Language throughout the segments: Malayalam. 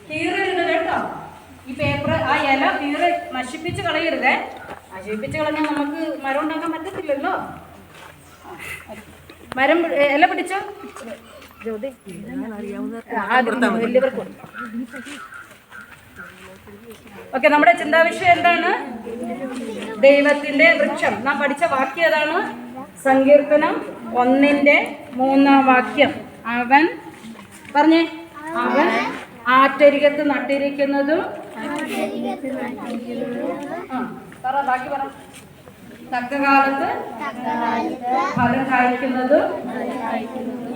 കീറരുത് കേട്ടോ. ഈ പേപ്പർ ആ ഇല നശിപ്പിച്ച് കളയരുതേ. നശിപ്പിച്ച് കളഞ്ഞാൽ നമുക്ക് മരം ഉണ്ടാക്കാൻ പറ്റത്തില്ലല്ലോ. മരം ഇല പിടിച്ചോ. ഓക്കെ, നമ്മുടെ ചിന്താവിഷയം എന്താണ്? ദൈവത്തിന്റെ വൃക്ഷം. നാം പഠിച്ച വാക്യം ഏതാണ്? സങ്കീർത്തനം 1:3 അവൻ പറഞ്ഞേ, അവൻ ആറ്റരികത്ത് നട്ടിരിക്കുന്നതും ബാക്കി പറ, തക്കകാലത്ത് ഫലം കായ്ക്കുന്നതും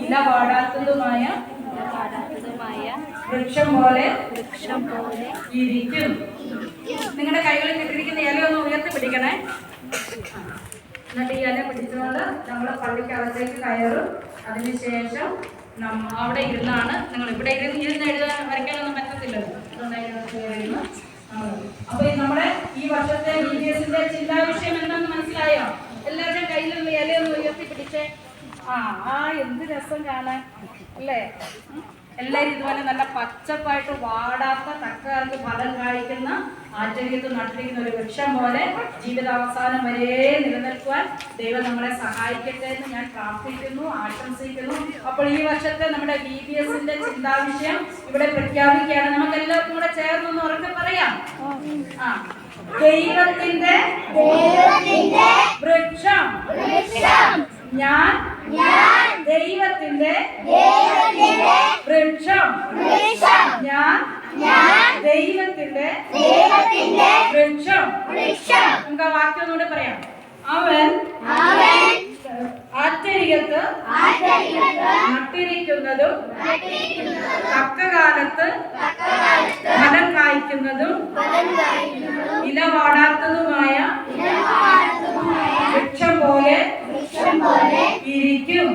ഇല വാടാത്തതുമായ വൃക്ഷം പോലെ ഇരിക്കും. നിങ്ങളുടെ കൈകളിൽ കിട്ടിയിരിക്കുന്ന ഇല ഒന്ന് ഉയർത്തി പിടിക്കണേ. എന്നിട്ട് ഈ ഇല പിടിച്ചുകൊണ്ട് നമ്മൾ പള്ളിക്കകത്തേക്ക് കയറും. അതിനുശേഷം അവിടെ ഇരുന്നാണ് നിങ്ങൾ ഇവിടെ ഇരുന്ന് എഴുതാൻ വരയ്ക്കാനൊന്നും പറ്റത്തില്ലല്ലോ. അപ്പൊ നമ്മുടെ ഈ വർഷത്തെ BBSന്റെ ചിന്താവിഷയം എന്താണെന്ന് മനസ്സിലായോ? എല്ലാവരുടെയും കയ്യിലുള്ള ഇലയൊന്ന് ഉയർത്തി പിടിച്ചേ. എന്ത് രസം കാണാൻ അല്ലേ? എല്ലാവരും ഇതുപോലെ നല്ല പച്ചപ്പായിട്ട് വാടാത്ത തക്കകാലത്ത് ഫലം കായ്ക്കുന്ന ആറ്റരികത്ത് നട്ടിരിക്കുന്ന ഒരു വൃക്ഷം പോലെ ജീവിതാവസാനം വരെ നിലനിൽക്കുവാൻ ദൈവം നമ്മളെ സഹായിക്കട്ടെ എന്ന് ഞാൻ പ്രാർത്ഥിക്കുന്നു, ആശംസിക്കുന്നു. അപ്പോൾ ഈ വർഷത്തെ നമ്മുടെ BBSന്റെ ചിന്താവിഷയം ഇവിടെ പ്രഖ്യാപിക്കുകയാണ്. നമുക്ക് എല്ലാവർക്കും കൂടെ ചേർന്നൊന്ന് ഉറക്കെ പറയാം. ദൈവത്തിന്റെ വൃക്ഷം. ഞാൻ ദൈവത്തിന്റെ വൃക്ഷം. ഞാൻ ദൈവത്തിന്റെ വൃക്ഷം. നമുക്ക് ആ വാക്യം ഒന്നുകൂടെ പറയാം. അവൻ ആറ്റരികത്ത് നട്ടിരിക്കുന്നതും തക്കകാലത്ത് ഫലം കായ്ക്കുന്നതും ഇല വാടാത്തതുമായ വൃക്ഷം പോലെ ഇരിക്കും.